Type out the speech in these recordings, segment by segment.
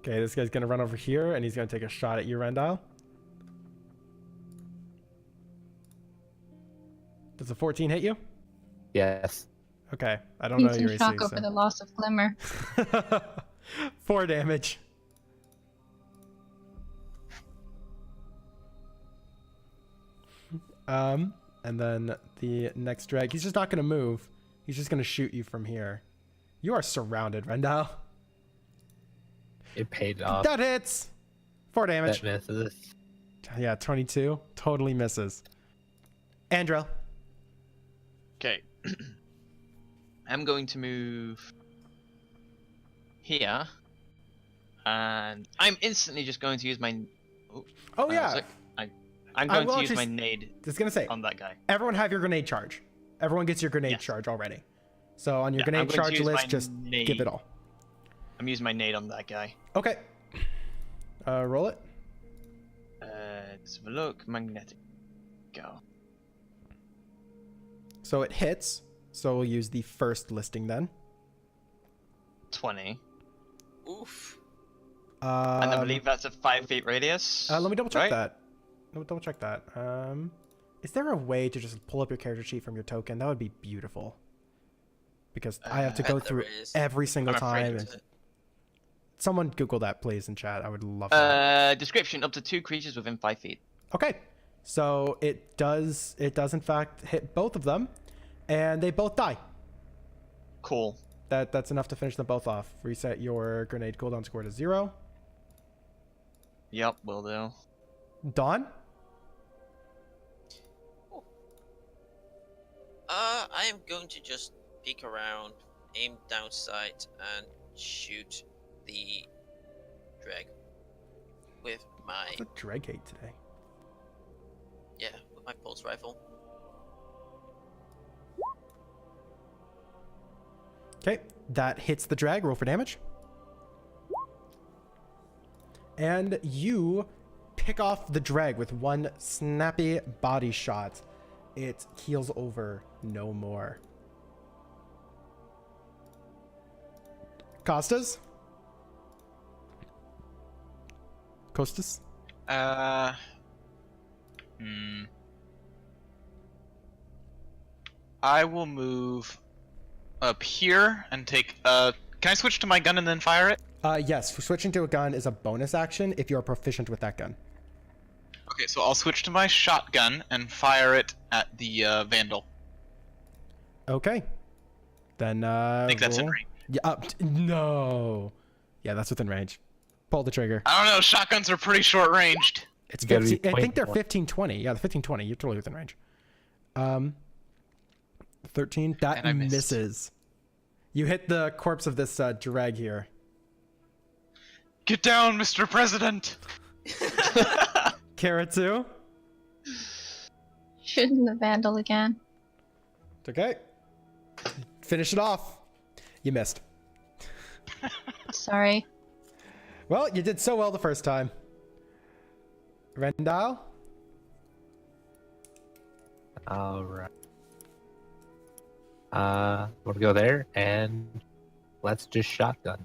Okay, this guy's gonna run over here and he's gonna take a shot at you, Rendile. Does a 14 hit you? Yes. Okay, I don't know He's your in AC. shock over the loss of Glimmer. 4 damage. And then the next drag, he's just not gonna move. He's just gonna shoot you from here. You are surrounded, Rendile. It paid off. That hits. 4 damage. That misses. Yeah, 22. Totally misses. Andrel. Okay. I'm going to move here, and I'm instantly just going to use my. Oh yeah. I'm going to use my nade. Just gonna say on that guy. Everyone have your grenade charge. Everyone gets your grenade charge already. So on your grenade charge list, just give it all. I'm using my nade on that guy. Okay. Roll it. Let's have a look. Magnetic. Go. So it hits. So we'll use the first listing then. 20. Oof. And I believe that's a 5 feet radius. Let me double check right? that. Let me double check that. Is there a way to just pull up your character sheet from your token? That would be beautiful. Because I have to go through every single time. And... Someone Google that, please, in chat. I would love that. Description: up to 2 creatures within 5 feet. Okay, so it does in fact hit both of them, and they both die. Cool. That's enough to finish them both off. Reset your grenade cooldown score to 0. Yep, will do. Dawn? I am going to just peek around, aim down sight, and shoot the drag with my What's a drag hate today? with my pulse rifle. Okay, that hits the drag. Roll for damage. And you pick off the drag with one snappy body shot. It heals over no more. Costas? Costas? I will move up here and take. Can I switch to my gun and then fire it? Yes. Switching to a gun is a bonus action if you're proficient with that gun. Okay, so I'll switch to my shotgun and fire it at the Vandal. Okay. Then I think that's in range. Yeah. No. Yeah, that's within range. Pull the trigger. I don't know. Shotguns are pretty short ranged. It's 15, I think they're 15-20. Yeah, the 15-20. You're totally within range. 13. That misses. You hit the corpse of this drag here. Get down, Mr. President. Karatu? Shooting the Vandal again. It's okay. Finish it off. You missed. Sorry. Well, you did so well the first time. Rendile? Alright. We'll go there and let's just shotgun.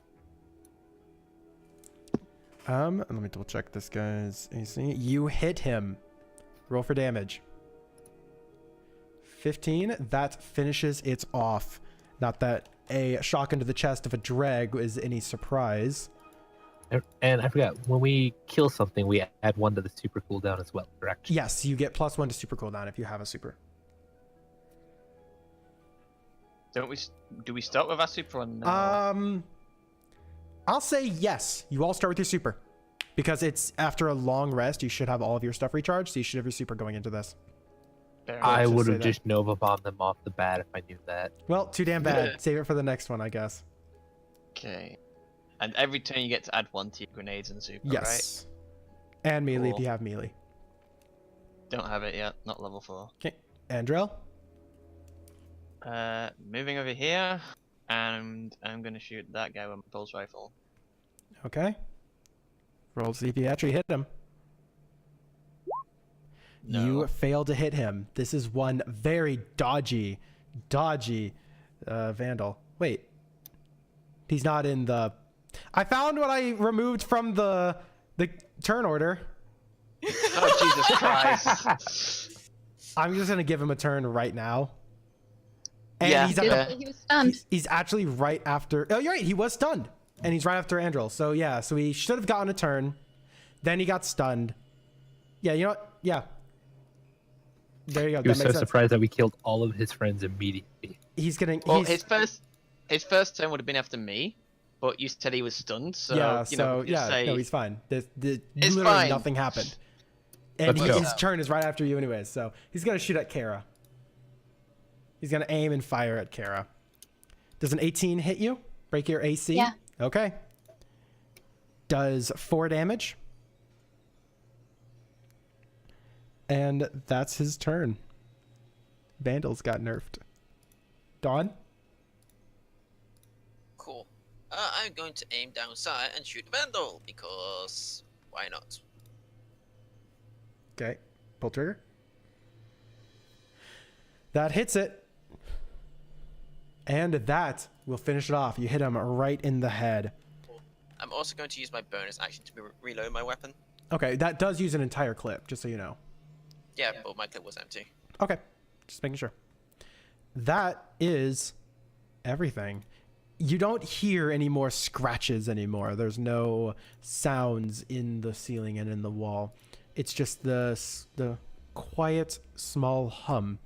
Let me double check this guy's AC. You hit him. Roll for damage. 15. That finishes it off. Not that a shotgun to the chest of a drag is any surprise. And I forgot, when we kill something, we add 1 to the super cooldown as well, correct? Yes, you get +1 to super cooldown if you have a super. Do we start with our super or no? I'll say yes. You all start with your super. Because it's after a long rest, you should have all of your stuff recharged, so you should have your super going into this. I would have just Nova bombed them off the bat if I knew that. Well, too damn bad. Save it for the next one, I guess. Okay. And every turn you get to add 1 to your grenades and super, yes. Right? And melee if Cool. you have melee. Don't have it yet. Not level 4. Okay. Andrel? Moving over here, and I'm gonna shoot that guy with my pulse rifle. Okay. Roll to see if you actually hit him. No. You failed to hit him. This is one very dodgy Vandal. Wait. He's not in the... I found what I removed from the turn order. Oh Jesus Christ! I'm just gonna give him a turn right now. And Yeah, he's at yeah. the, He was stunned. he's actually right after. Oh, you're right. He was stunned, and he's right after Andrel. So yeah, so he should have gotten a turn. Then he got stunned. Yeah, you know what? Yeah. There you go. He was that so makes sense. surprised that we killed all of his friends immediately. He's getting. Well, he's, his first turn would have been after me, but you said he was stunned, so yeah. you know, So we could yeah. say No, he's fine. It's Literally fine. nothing happened. And Let's go. his turn is right after you, anyways. So he's gonna shoot at Kara. He's gonna aim and fire at Kara. Does an 18 hit you? Break your AC? Yeah. Okay. Does 4 damage. And that's his turn. Vandals got nerfed. Dawn? Cool. I'm going to aim down sight and shoot the Vandal because why not? Okay. Pull trigger. That hits it. And that will finish it off. You hit him right in the head. I'm also going to use my bonus action to reload my weapon. Okay, that does use an entire clip, just so you know. Yeah, but my clip was empty. Okay, just making sure. That is everything. You don't hear any more scratches anymore. There's no sounds in the ceiling and in the wall. It's just the quiet, small hum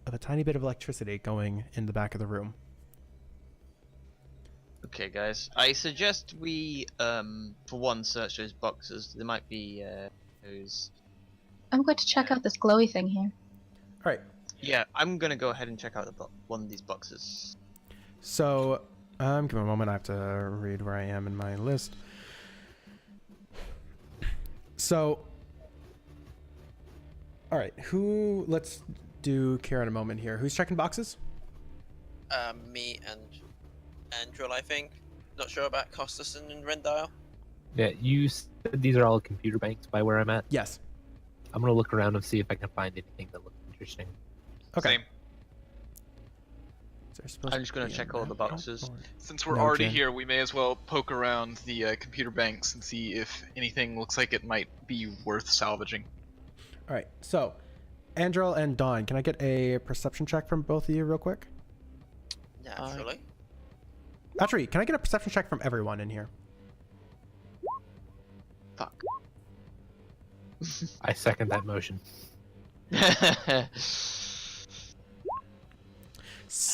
of a tiny bit of electricity going in the back of the room. Okay, guys. I suggest we, for one, search those boxes. There might be those. I'm going to check out this glowy thing here. All right. Yeah, I'm gonna go ahead and check out one of these boxes. So, give me a moment. I have to read where I am in my list. So, all right. Let's do Kara in a moment here. Who's checking boxes? Me and Andrel, I think. Not sure about Costas and Rendile. Yeah, you said these are all computer banks by where I'm at. Yes. I'm gonna look around and see if I can find anything that looks interesting. Okay. Same. Is there supposed I'm just gonna to be a check all the map? boxes. Oh, Since we're No, already Jen. here, we may as well poke around the computer banks and see if anything looks like it might be worth salvaging. all right. So, Andrel and Dawn, can I get a perception check from both of you real quick? Naturally. Actually, can I get a perception check from everyone in here? Fuck. I second that motion.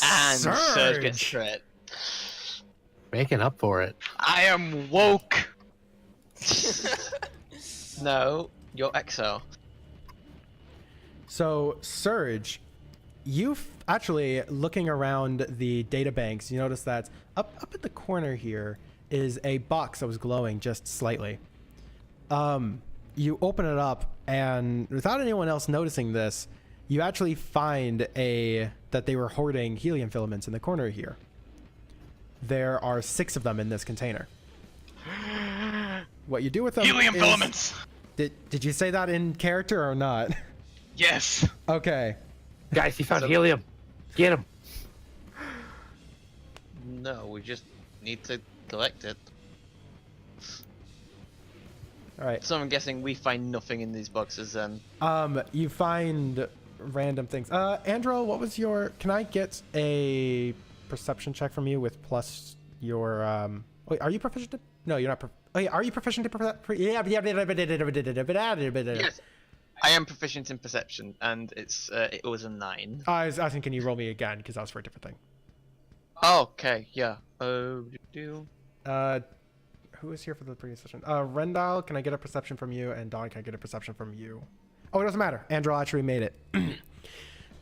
And Surge gets crit. Making up for it. I am woke. No, you're XO. So, Surge, actually looking around the data banks, you notice that up at the corner here is a box that was glowing just slightly. You open it up, and without anyone else noticing this, you actually find that they were hoarding helium filaments in the corner here. There are 6 of them in this container. What you do with them Helium is- filaments. Did you say that in character or not? Yes. Okay. Guys, he found helium. Get him. No, we just need to collect it. All right. So I'm guessing we find nothing in these boxes then. You find random things. Andro, what was your? Can I get a perception check from you with plus your? Wait, are you proficient? No, you're not. Wait, are you proficient in yeah. Yes, I am proficient in perception, and it was a 9. I was asking, can you roll me again? Because that was for a different thing. Okay, yeah. Who is here for the previous session? Rendile, can I get a perception from you? And Dawn, can I get a perception from you? Oh, it doesn't matter. Andrel actually made it.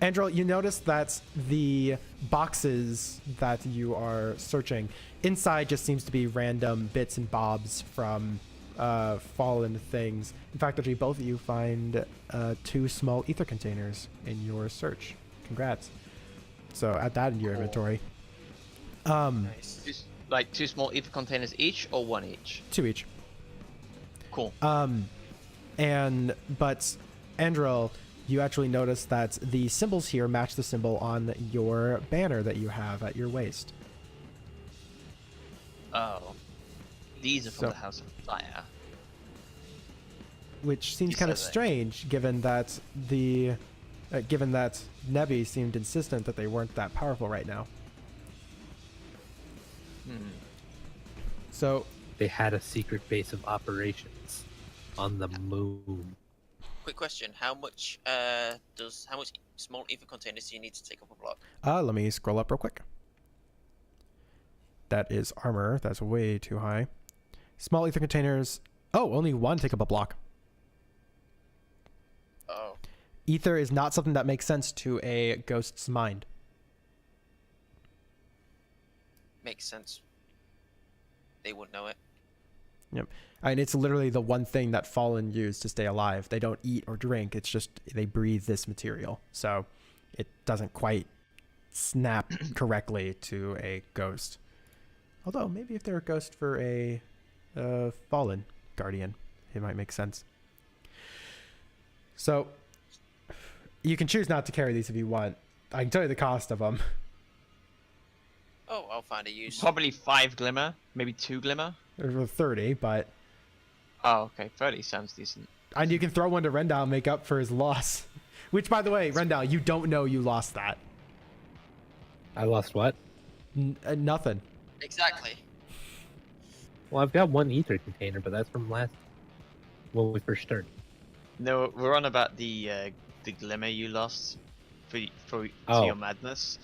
Andrel, you notice that the boxes that you are searching, inside just seems to be random bits and bobs from fallen things. In fact, actually, both of you find 2 small ether containers in your search. Congrats. So add that in your inventory. Nice. Like 2 small ether containers each, or 1 each? 2 each. Cool. But Andrel, you actually notice that the symbols here match the symbol on your banner that you have at your waist. Oh. These are from So- the House of Fire. which seems You kind of said that. strange given that Nebby seemed insistent that they weren't that powerful right now. Hmm. So They had a secret base of operations on the moon. Quick question: how much small ether containers do you need to take up a block? let me scroll up real quick. That is armor. That's way too high. Small ether containers. Oh, only one take up a block. Oh, Ether is not something that makes sense to a ghost's mind. makes sense. They wouldn't know it. I mean, it's literally the one thing that Fallen use to stay alive. They don't eat or drink. It's just they breathe this material. So it doesn't quite snap correctly to a ghost. Although maybe if they're a ghost for a Fallen Guardian, it might make sense. So you can choose not to carry these if you want. I can tell you the cost of them. Oh, I'll find a use. Probably 5 glimmer, maybe 2 glimmer. They're 30, but Oh, okay, 30 sounds decent. and you can throw one to Rendell and make up for his loss. Which, by the way, Rendell, you don't know you lost that. I lost what? Nothing. Exactly. Well, I've got one ether container, but that's from when we first started. No, we're on about the glimmer you lost for Oh. your madness.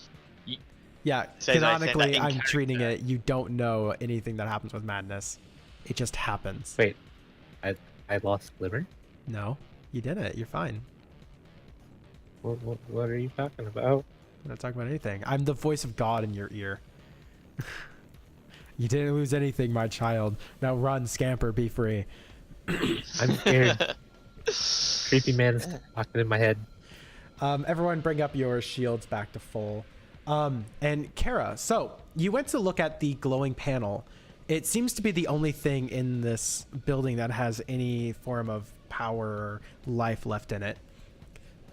Yeah, Zaezar said that canonically, in I'm treating character. it. You don't know anything that happens with madness. It just happens. Wait, I lost Glimmer? No, you didn't. You're fine. What are you talking about? I'm not talking about anything. I'm the voice of God in your ear. You didn't lose anything, my child. Now run, scamper, be free. I'm scared. Creepy man is talking in my head. Everyone bring up your shields back to full. And Kara, so you went to look at the glowing panel. It seems to be the only thing in this building that has any form of power or life left in it.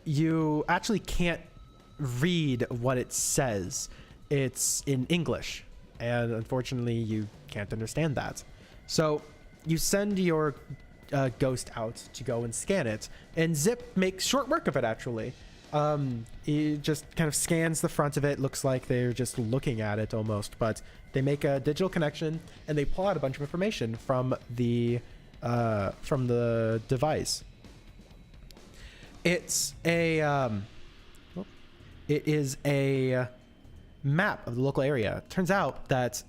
You actually can't read what it says. It's in English, and unfortunately you can't understand that. So you send your ghost out to go and scan it, and Zip makes short work of it actually. He just kind of scans the front of it. Looks like they're just looking at it almost, but they make a digital connection and they pull out a bunch of information from the device. It's a it is a map of the local area. Turns out that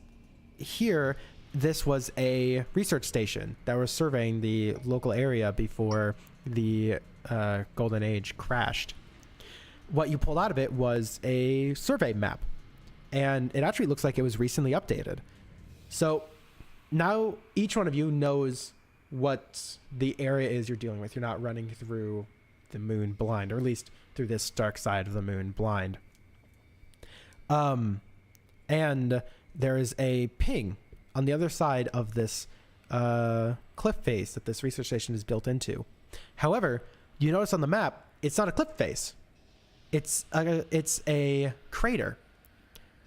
here this was a research station that was surveying the local area before the Golden Age crashed. What you pulled out of it was a survey map, and it actually looks like it was recently updated. So now each one of you knows what the area is you're dealing with. You're not running through the moon blind, or at least through this dark side of the moon blind. And there is a ping on the other side of this cliff face that this research station is built into. However, you notice on the map, it's not a cliff face. It's a crater.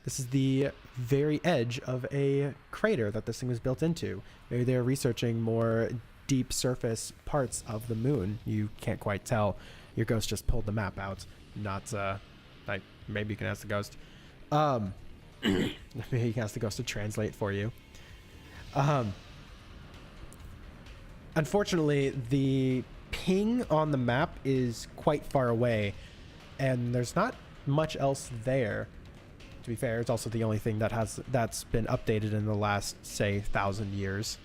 This is the very edge of a crater that this thing was built into. Maybe they're researching more deep surface parts of the moon. You can't quite tell. Your ghost just pulled the map out. Not like maybe you can ask the ghost. Maybe you can ask the ghost to translate for you. Unfortunately, the ping on the map is quite far away, and there's not much else there. To be fair, it's also the only thing that's been updated in the last, say, 1,000 years.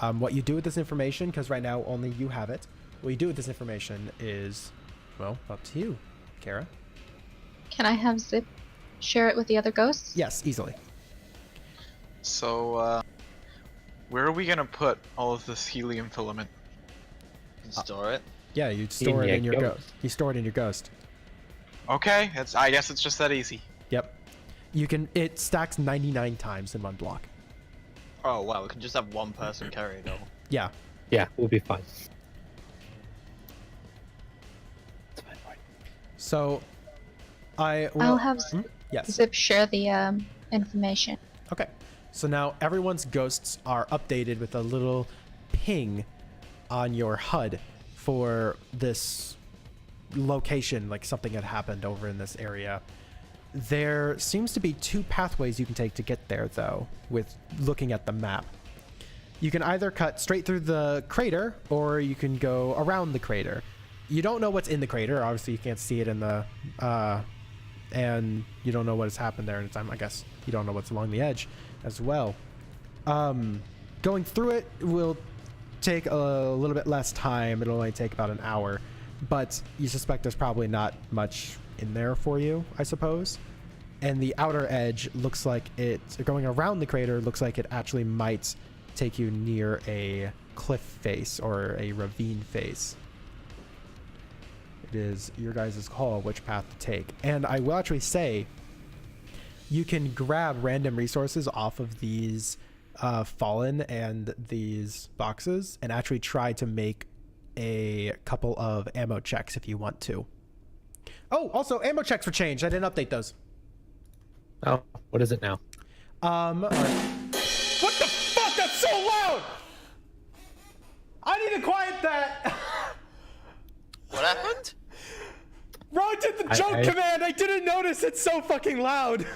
What you do with this information, because right now only you have it, what you do with this information is, well, up to you, Kara. Can I have Zip share it with the other ghosts? Yes, easily. So, where are we gonna put all of this helium filament? You can store it. Yeah, you store it your in your ghost. ghost. You store it in your ghost. Okay, I guess it's just that easy. Yep. You can. It stacks 99 times in one block. Oh wow, we can just have one person carry it all. Yeah. Yeah, we'll be fine. It's fine, fine. So, I will. I'll have Yes. Zip share the information. Okay. So now everyone's ghosts are updated with a little ping on your HUD for this location, like something had happened over in this area. There seems to be 2 pathways you can take to get there, though, with looking at the map. You can either cut straight through the crater, or you can go around the crater. You don't know what's in the crater. Obviously, you can't see it in the... and you don't know what has happened there in time. I guess you don't know what's along the edge as well. Going through it will take a little bit less time. It'll only take about an hour, but you suspect there's probably not much in there for you, I suppose. And the outer edge looks like it's going around the crater. Looks like it actually might take you near a cliff face or a ravine face. It is your guys' call which path to take. And I will actually say you can grab random resources off of these fallen and these boxes and actually try to make a couple of ammo checks if you want to. Oh, also ammo checks were changed. I didn't update those. Oh, what is it now? What the fuck? That's so loud! I need to quiet that! What happened? Ron did the joke command. I didn't notice. It's so fucking loud.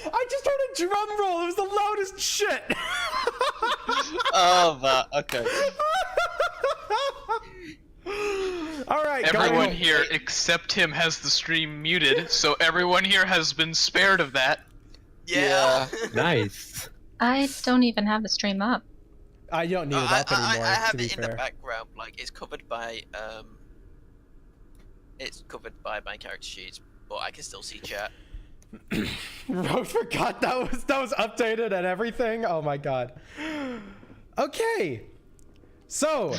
I just heard a drum roll. It was the loudest shit. Oh, but okay. All right, everyone here except him has the stream muted, so everyone here has been spared of that. Yeah. Nice. I don't even have the stream up. I don't need it up anymore. I have to be it in fair. the background, like it's covered by my character sheet, but I can still see chat. Bro, forgot that was updated and everything. Oh my god. Okay. So,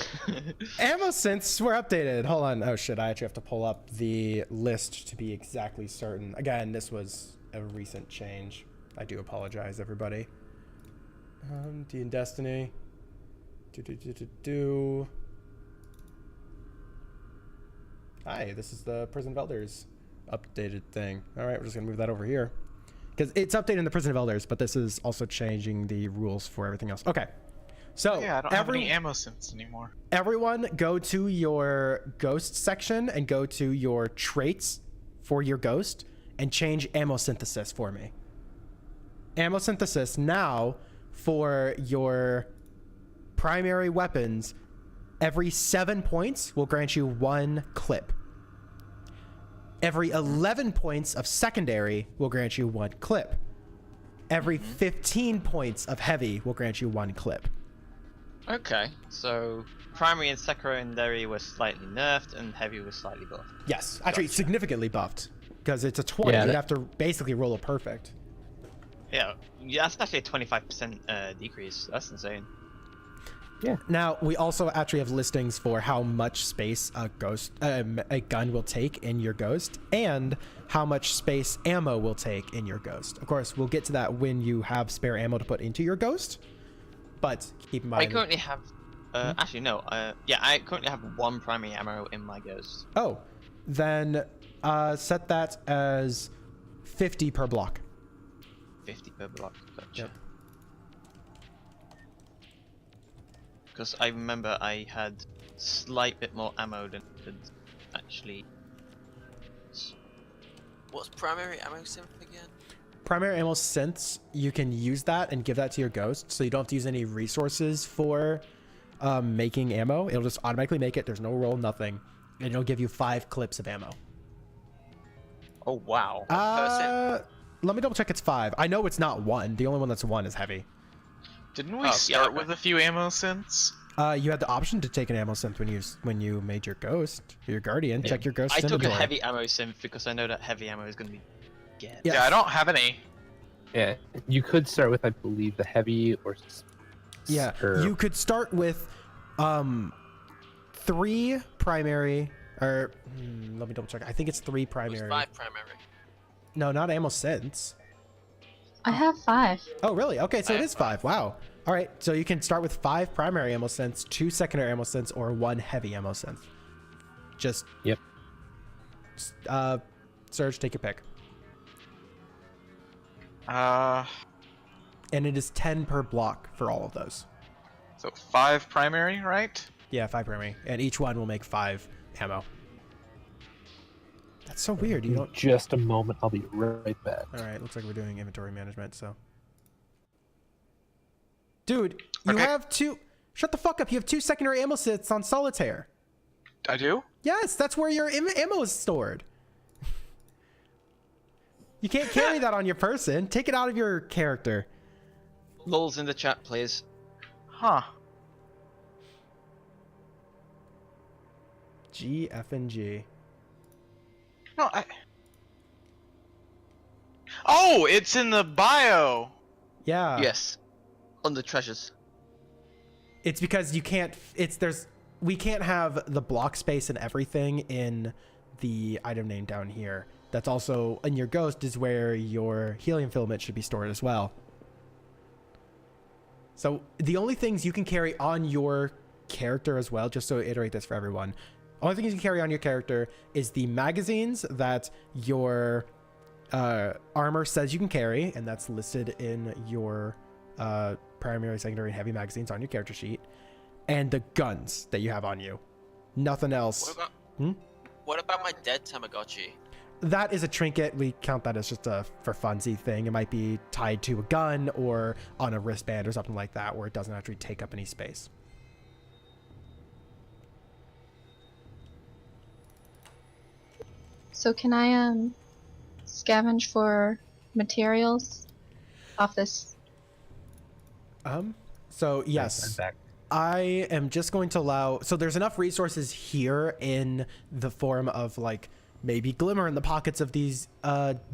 ammo synths were updated. Hold on. Oh shit, I actually have to pull up the list to be exactly certain. Again, this was a recent change. I do apologize, everybody. DnDestiny. Hi, this is the Prison of Elders updated thing. All right, we're just gonna move that over here because it's updated in the Prison of Elders, but this is also changing the rules for everything else. Okay, so Yeah, I don't have any ammo synths anymore. everyone go to your ghost section and go to your traits for your ghost and change ammo synthesis for me. Ammo synthesis now for your primary weapons, every 7 points will grant you 1 clip. Every 11 points of secondary will grant you 1 clip. Every 15 points of heavy will grant you 1 clip. Okay, so primary and secondary was slightly nerfed, and heavy was slightly buffed. Yes, actually Gotcha. significantly buffed because it's a 20. Yeah, You'd have to basically roll a perfect. Yeah, that's actually a 25% decrease. That's insane. Yeah. Now we also actually have listings for how much space a gun will take in your ghost and how much space ammo will take in your ghost. Of course, we'll get to that when you have spare ammo to put into your ghost, but keep in mind. I currently have, actually no, yeah, I currently have 1 primary ammo in my ghost. Oh, then set that as 50 per block. 50 per block. Gotcha. Yep. Because I remember I had slight bit more ammo than could actually. What's primary ammo synth again? Primary ammo synths, you can use that and give that to your ghost, so you don't have to use any resources for making ammo. It'll just automatically make it. There's no roll, nothing, and it'll give you 5 clips of ammo. Oh wow. Let me double check. It's 5. I know it's not 1. The only one that's 1 is heavy. Didn't we Oh, yeah, start okay. with a few ammo synths? You had the option to take an ammo synth when you made your ghost, your guardian. Check your ghost I took a inventory. heavy ammo synth because I know that heavy ammo is gonna be get. Yeah. Yeah, I don't have any. Yeah, you could start with, I believe, the heavy or. Yeah, or- you could start with 3 primary, or let me double check. I think it's 3 It was primary. 5 primary. No, not ammo synths. I have 5. Oh, really? Okay, so I it have is 5. 5. Wow. All right, so you can start with 5 primary ammo synths, 2 secondary ammo synths, or 1 heavy ammo synth. Just Yep. Serge, take your pick. And it is 10 per block for all of those. So 5 primary, right? Yeah, 5 primary. And each one will make 5 ammo. That's so weird. You don't... Just a moment. I'll be right back. Alright, looks like we're doing inventory management, so... Dude, you Okay. have 2... Shut the fuck up. You have 2 secondary ammo sets on Solitaire. I do? Yes, that's where your ammo is stored. You can't carry that on your person. Take it out of your character. Lols in the chat, please. Huh. G, F, and G. No, Oh, it's in the bio. Yeah. Yes. Under treasures. It's because you can't... We can't have the block space and everything in the item name down here. That's also... In your ghost is where your helium filament should be stored as well. So the only things you can carry on your character as well, just so I iterate this for everyone, only thing you can carry on your character is the magazines that your armor says you can carry, and that's listed in your primary, secondary, and heavy magazines on your character sheet, and the guns that you have on you. Nothing else. What about my dead Tamagotchi? That is a trinket. We count that as just a for funsy thing. It might be tied to a gun or on a wristband or something like that, where it doesn't actually take up any space. So can I scavenge for materials off this? So yes, I'm back. I am just going to allow... So there's enough resources here in the form of like maybe glimmer in the pockets of these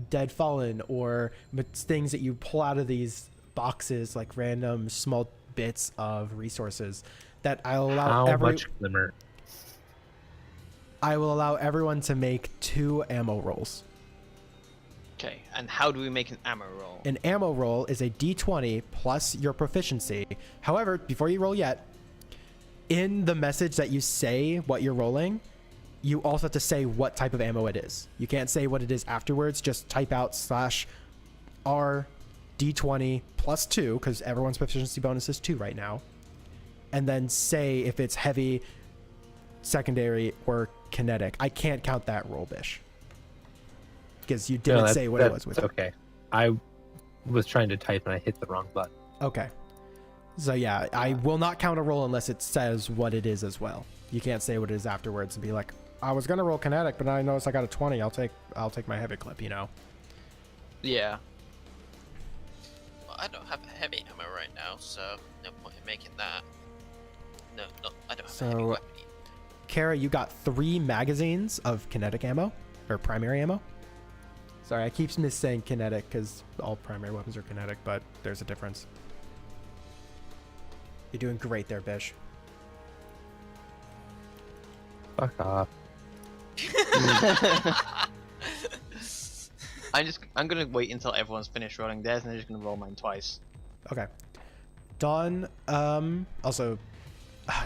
dead fallen, or things that you pull out of these boxes, like random small bits of resources that I'll allow How much glimmer? I will allow everyone to make 2 ammo rolls. Okay, and how do we make an ammo roll? An ammo roll is a d20 plus your proficiency. However, before you roll yet, in the message that you say what you're rolling, you also have to say what type of ammo it is. You can't say what it is afterwards. Just type out /R d20 plus 2, because everyone's proficiency bonus is 2 right now. And then say if it's heavy, secondary, or kinetic. I can't count that roll, Bish. Because you didn't say what it was with it. Okay. I was trying to type and I hit the wrong button. Okay. So yeah, I will not count a roll unless it says what it is as well. You can't say what it is afterwards and be like, I was gonna roll kinetic, but I noticed I got a 20. I'll take my heavy clip, you know. Yeah. Well, I don't have a heavy ammo right now, so no point in making that. No, I don't have a heavy weapon. Kara, you got 3 magazines of kinetic ammo, or primary ammo. Sorry, I keep saying kinetic because all primary weapons are kinetic, but there's a difference. You're doing great there, Bish. Fuck off. I'm gonna wait until everyone's finished rolling theirs, and I'm just gonna roll mine twice. Okay. Dawn, also,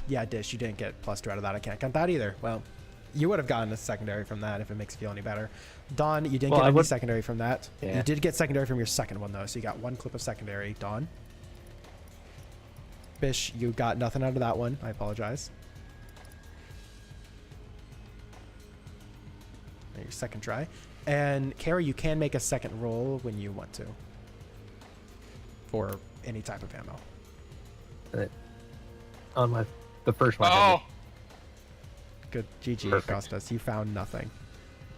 yeah, Dish, you didn't get +2 out of that. I can't count that either. Well, you would have gotten a secondary from that if it makes you feel any better. Dawn, you didn't get any secondary from that. Yeah. You did get secondary from your second one, though, so you got 1 clip of secondary. Dawn. Bish, you got nothing out of that one. I apologize. Your second try. And Kara, you can make a second roll when you want to. For any type of ammo. On the first one. Oh! Good. GG, Perfect. Costas. You found nothing.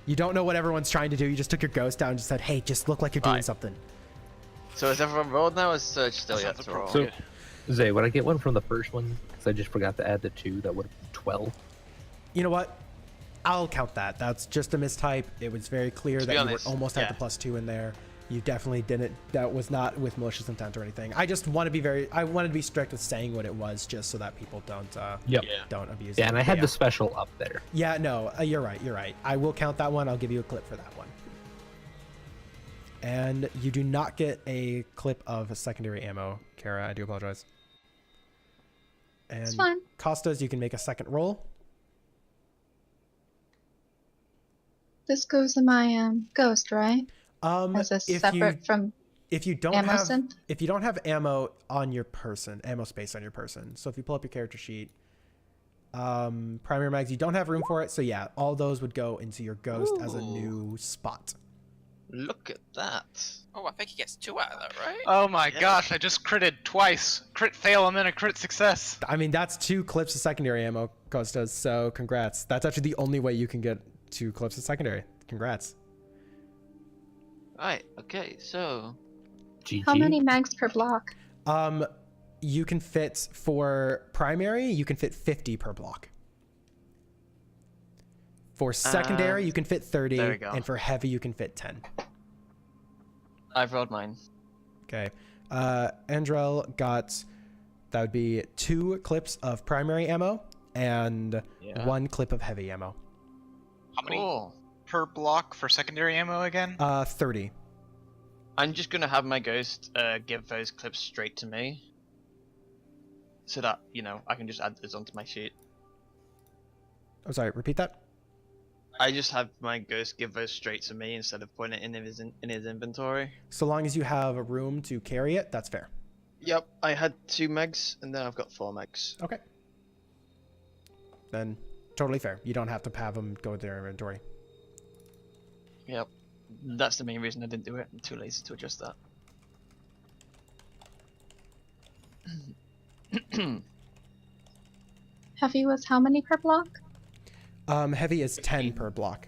You don't know what everyone's trying to do. You just took your ghost down and just said, hey, just look like you're doing Fine. something. So is everyone rolled now, or is Surge still That's yet not to the roll? problem. So, Zay, would I get one from the first one? Because I just forgot to add the 2. That would have been 12. You know what? I'll count that. That's just a mistype. It was very clear To that be you honest, were almost had yeah. the +2 in there. You definitely didn't. That was not with malicious intent or anything. I just want to be I wanted to be strict with saying what it was, just so that people don't Yep. Yeah. don't abuse Yeah, it. and I had Yeah. the special up there. Yeah, no, you're right. You're right. I will count that one. I'll give you a clip for that one. And you do not get a clip of secondary ammo, Kara. I do apologize. And It's fine. Costas, you can make a second roll. This goes in my ghost, right? As a If separate from. if you don't Ammo have synth? if you don't have ammo on your person, ammo space on your person. So if you pull up your character sheet, primary mags, you don't have room for it. So yeah, all those would go into your ghost as a Ooh. new spot. Look at that. Oh, I think he gets 2 out of that, right? Oh my Yeah. gosh, I just critted twice. Crit fail and then a crit success. I mean, that's 2 clips of secondary ammo, Costas. So congrats. That's actually the only way you can get 2 clips of secondary. Congrats. Right. Okay. So. GG. How many mags per block? You can fit for primary, you can fit 50 per block. For secondary, you can fit 30, there we go. and for heavy, you can fit 10. I've rolled mine. Okay. Andrel got, that would be 2 clips of primary ammo and Yeah. 1 clip of heavy ammo. How many Cool. per block for secondary ammo again? 30. I'm just gonna have my ghost give those clips straight to me, so that I can just add those onto my sheet. I'm sorry, repeat that? I just have my ghost give those straight to me instead of putting it in his inventory. So long as you have a room to carry it, that's fair. Yep, I had 2 megs and then I've got 4 megs. Okay. Then totally fair. You don't have to have them go with their inventory. Yep, that's the main reason I didn't do it. I'm too lazy to adjust that. Heavy was how many per block? Heavy is 10 15. per block.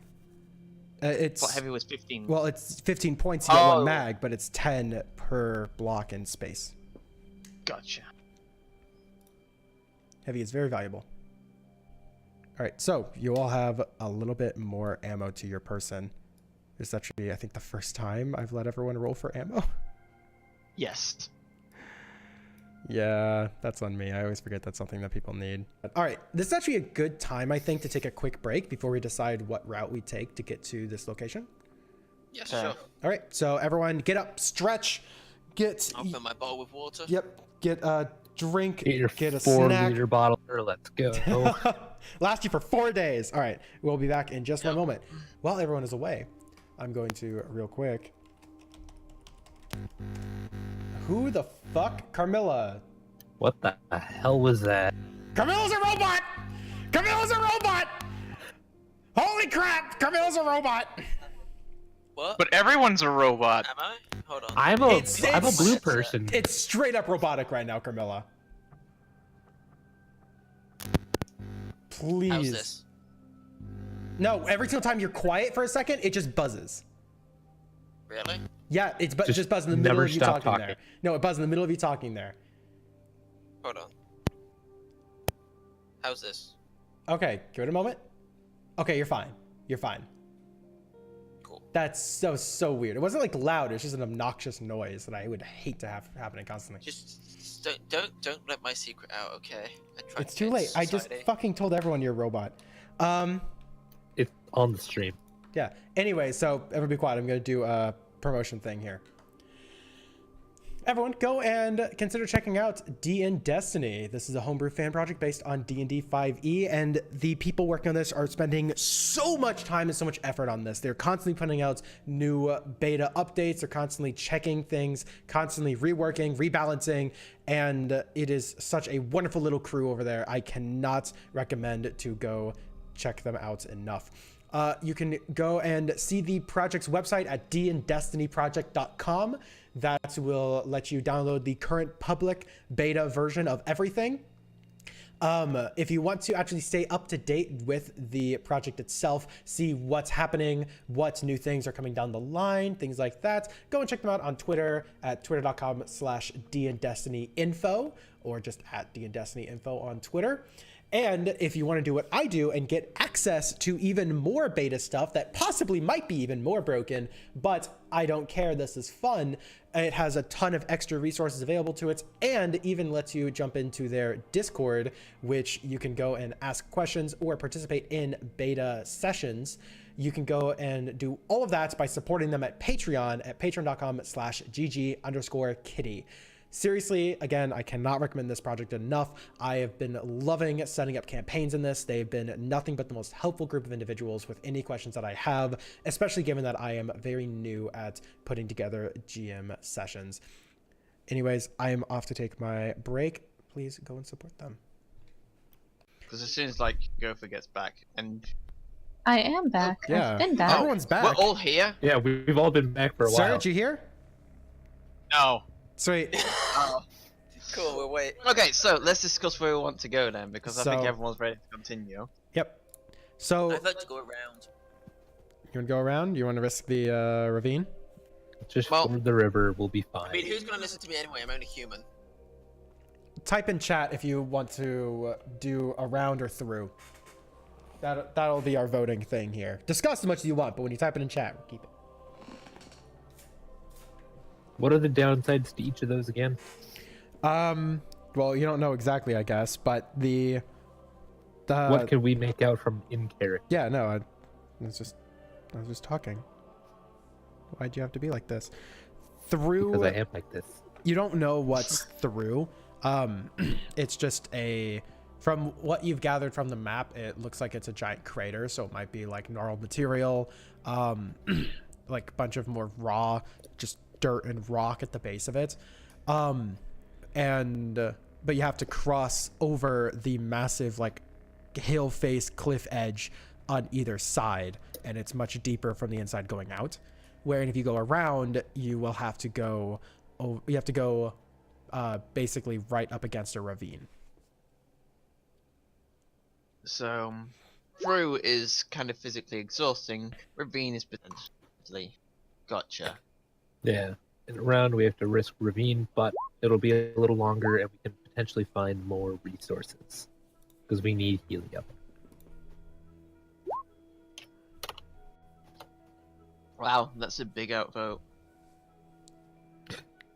It's What heavy was 15? well, it's 15 points to get 1 Oh. mag, but it's 10 per block in space. Gotcha. Heavy is very valuable. All right, so you all have a little bit more ammo to your person. It's actually, I think, the first time I've let everyone roll for ammo. Yes. Yeah, that's on me. I always forget that's something that people need. All right, this is actually a good time, I think, to take a quick break before we decide what route we take to get to this location. Yes, Okay. sure. All right, so everyone get up, stretch, get, I'll fill my bowl with water. yep, get a drink, Get your get a 4 snack. liter bottle. Let's go. Last you for 4 days. All right, we'll be back in just 1 moment. While everyone is away, I'm going to real quick. Who the fuck? Carmilla. What the hell was that? Carmilla's a robot! Carmilla's a robot! Holy crap! Carmilla's a robot! What? But everyone's a robot. Am I? Hold on. I'm a blue it's- person. It's straight up robotic right now, Carmilla. Please. How's this? No, every single time you're quiet for a second, it just buzzes. Really? Yeah, it's Just just buzzing in the middle never of you stop talking talking. there. No, it buzzes in the middle of you talking there. Hold on. How's this? Okay, give it a moment. Okay, you're fine. You're fine. Cool. That's so weird. It wasn't like loud. It's just an obnoxious noise that I would hate to have happening constantly. Just don't let my secret out, okay? I tried It's to too get late. I just society. fucking told everyone you're a robot. It's on the stream. Yeah. Anyway, so everyone be quiet. I'm gonna do a promotion thing here. Everyone, go and consider checking out DnDestiny. This is a homebrew fan project based on D&D 5e, and the people working on this are spending so much time and so much effort on this. They're constantly putting out new beta updates. They're constantly checking things, constantly reworking, rebalancing, and it is such a wonderful little crew over there. I cannot recommend to go check them out enough. You can go and see the project's website at dndestinyproject.com. That will let you download the current public beta version of everything. If you want to actually stay up to date with the project itself, see what's happening, what new things are coming down the line, things like that, go and check them out on Twitter at twitter.com/DnDestinyInfo or just at DnDestinyInfo on Twitter. And if you want to do what I do and get access to even more beta stuff that possibly might be even more broken, but I don't care, this is fun, it has a ton of extra resources available to it and even lets you jump into their Discord, which you can go and ask questions or participate in beta sessions. You can go and do all of that by supporting them at Patreon at patreon.com/GG_kitty. seriously, again, I cannot recommend this project enough. I have been loving setting up campaigns in this. They've been nothing but the most helpful group of individuals with any questions that I have, especially given that I am very new at putting together GM sessions. Anyways, I am off to take my break. Please go and support them. Because as soon as like Gopher gets back, and I am back. Yeah, I've been back. everyone's back. we're all here. Yeah, we've all been back for a while. Serge, you here? No. Sweet. Oh. Cool, we'll wait. Okay, so let's discuss where we want to go then, because I think So- everyone's ready to continue. Yep. So I'd like to go around. you want to go around? You want to risk the ravine? Just Well- ford the river, we'll be I fine. mean, who's gonna listen to me anyway? I'm only human. Type in chat if you want to do around or through. That'll be our voting thing here. Discuss as much as you want, but when you type it in chat, we'll keep it. What are the downsides to each of those again? Well, you don't know exactly, I guess, but the What can we make out from in character? yeah, no, I was just talking. Why'd you have to be like this? Through Because I am like this. you don't know what's through. It's just from what you've gathered from the map, it looks like it's a giant crater, so it might be like gnarled material, like a bunch of more raw, just dirt and rock at the base of it. But you have to cross over the massive like hill face cliff edge on either side, and it's much deeper from the inside going out. Wherein if you go around, you will have to go. You have to go basically right up against a ravine. So, through is kind of physically exhausting. Ravine is potentially. Gotcha. Yeah. And around we have to risk ravine, but it'll be a little longer and we can potentially find more resources. Because we need helium. Wow, that's a big outvote.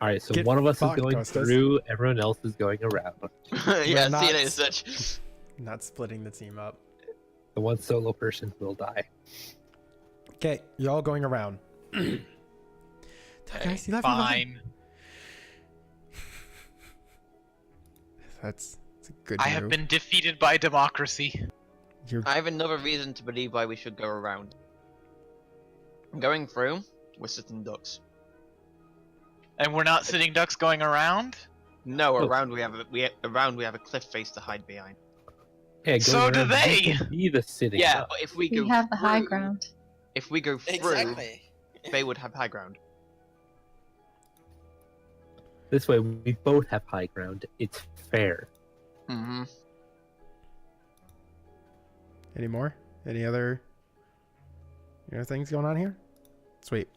Alright, so Get one of us is fucked, going Costas. through, everyone else is going around. Yeah, not- see you later, such. Not splitting the team up. The one solo person will die. Okay, you're all going around. Guys, you left me behind. Fine. That's a good I have move. been defeated by democracy. You're I have another reason to believe why we should go around. Going through, we're sitting ducks. And we're not sitting ducks going around? No, Oh. around we have a cliff face to hide behind. Yeah, going So do around, they! we can be the sitting Yeah, duck. but if we We go have the high through- ground. If we go through, Exactly. they would have high ground. This way we both have high ground. It's fair. Mm-hmm. Any more? Any other things going on here? Sweet.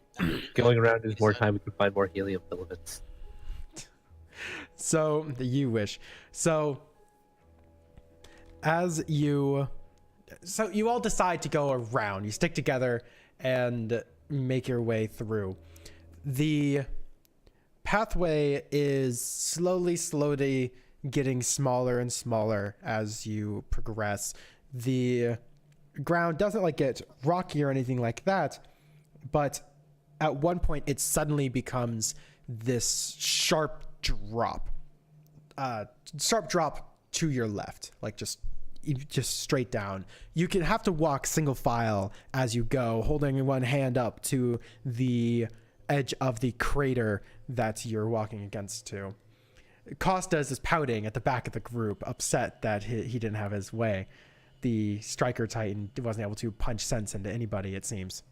Going around is more time we can find more helium filaments. So you wish. So you all decide to go around. You stick together and make your way through. The pathway is slowly getting smaller and smaller as you progress. The ground doesn't like get rocky or anything like that, but at one point it suddenly becomes this sharp drop to your left, like just straight down. You can have to walk single file as you go, holding one hand up to the edge of the crater that you're walking against to. Costas is pouting at the back of the group, upset that he didn't have his way. The striker titan wasn't able to punch sense into anybody, it seems.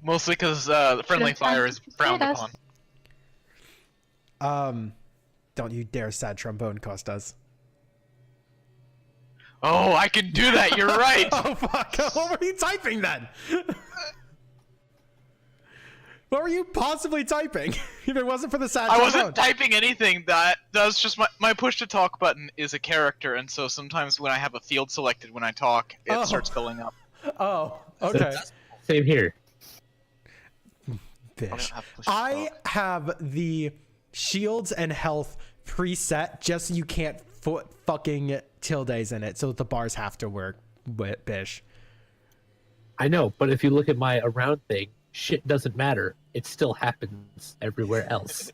Mostly because friendly Should've fire done is frowned potatoes. upon. Don't you dare sad trombone, Costas. Oh, I can do that, you're right! Oh fuck, what were you typing then? What were you possibly typing? If it wasn't for the sad I trombone. wasn't typing anything. That's just my push to talk button is a character, and so sometimes when I have a field selected when I talk, it Oh. starts filling up. Oh, okay. Same here. Bish. have push to I talk. have the shields and health preset just so you can't put fucking tildes in it, so the bars have to work. Bish. I know, but if you look at my around thing, shit doesn't matter. It still happens everywhere else.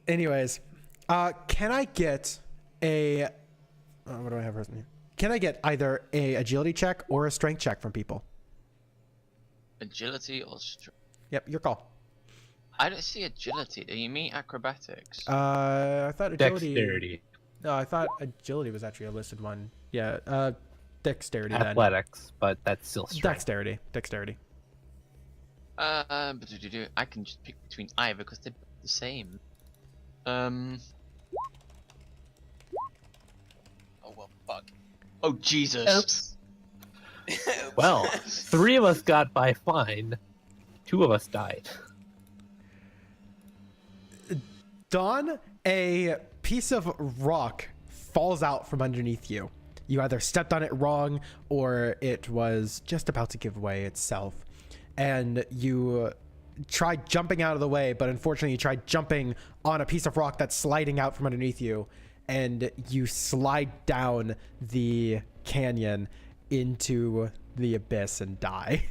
Anyways, can I get a... what do I have written here? Can I get either a agility check or a strength check from people? Agility or strength? Yep, your call. I don't see agility. Do you mean acrobatics? I thought agility... Dexterity. No, I thought agility was actually a listed one. Yeah, dexterity then. Athletics, but that's still strength. Dexterity. But I can just pick between either because they're the same. Oh well, fuck. Oh Jesus. Oops. Well, 3 of us got by fine. 2 of us died. Dawn, a piece of rock falls out from underneath you. You either stepped on it wrong or it was just about to give way itself. And you tried jumping out of the way, but unfortunately you tried jumping on a piece of rock that's sliding out from underneath you, and you slide down the canyon into the abyss and die.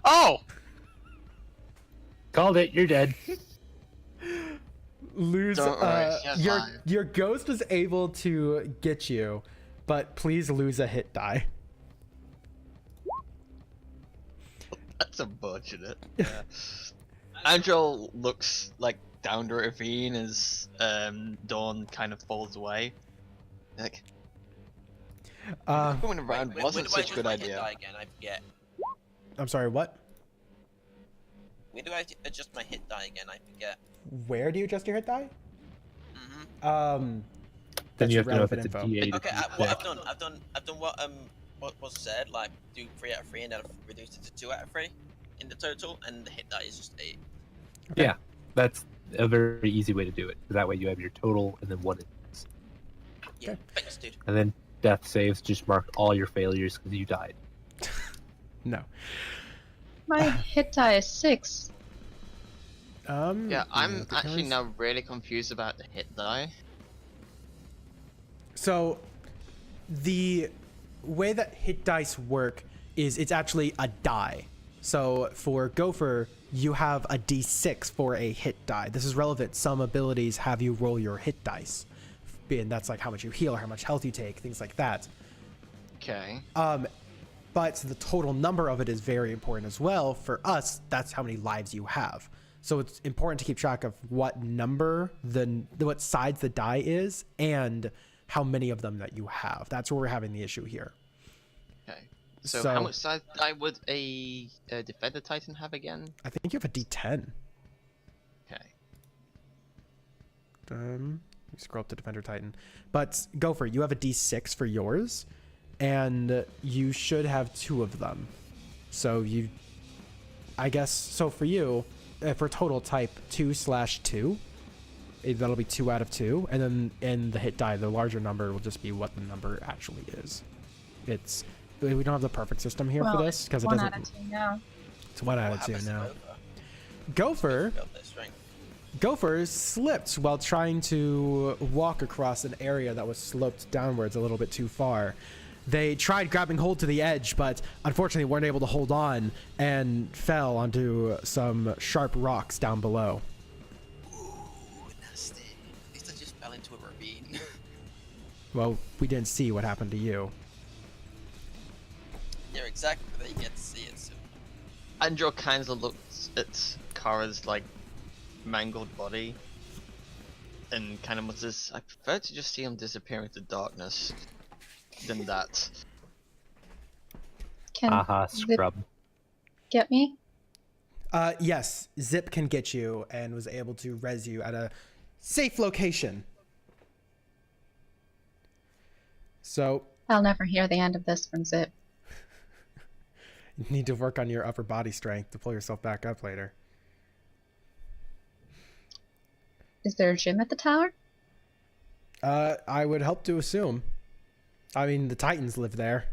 Oh! Called it. You're dead. Lose Don't worry, she's your fine. your ghost was able to get you, but please lose a hit die. That's unfortunate. Yeah. Angel looks like down the ravine as Dawn kind of falls away. Like going around wasn't such a good idea. Die again? I forget. I'm sorry, what? Where do I adjust my hit die again? I forget. Where do you adjust your hit die? Mhm. Then you have to know if relevant it's a info. D8. Okay, what I've done what was said, like do 3 out of 3 and then I've reduced it to 2 out of 3 in the total, and the hit die is just 8. Yeah, that's a very easy way to do it. That way you have your total and then 1 instance. Yeah, Okay. thanks, dude. And then death saves just mark all your failures because you died. No. My hit die is 6. Yeah, I'm because- actually now really confused about the hit die. So, the way that hit dice work is it's actually a die. So for Gopher, you have a d6 for a hit die. This is relevant. Some abilities have you roll your hit dice, and that's like how much you heal, how much health you take, things like that. Okay. But the total number of it is very important as well. For us, that's how many lives you have. So it's important to keep track of what number, what sides the die is, and how many of them that you have. That's where we're having the issue here. Okay. So how much size die would a Defender Titan have again? I think you have a d10. Okay. Scroll up to Defender Titan. But Gopher, you have a d6 for yours, and you should have 2 of them. So I guess, so for you, for total type 2/2, that'll be 2 out of 2, and then in the hit die, the larger number will just be what the number actually is. We don't have the perfect system here for this because it doesn't. 1 out of 2 now. It's 1 out What of 2 happens to now. Gopher? Gopher. Build their strength. Gopher slipped while trying to walk across an area that was sloped downwards a little bit too far. They tried grabbing hold to the edge, but unfortunately weren't able to hold on and fell onto some sharp rocks down below. Ooh, nasty. At least I just fell into a ravine. Well, we didn't see what happened to you. Yeah, exactly. But you get to see it soon. Andrew kind of looks at Kara's like mangled body and kind of mutters, "I prefer to just see him disappear into darkness than that." Can Aha, Zip scrub. get me? Yes, Zip can get you and was able to res you at a safe location. So I'll never hear the end of this from Zip. you need to work on your upper body strength to pull yourself back up later. Is there a gym at the tower? I would help to assume. I mean, the Titans live there.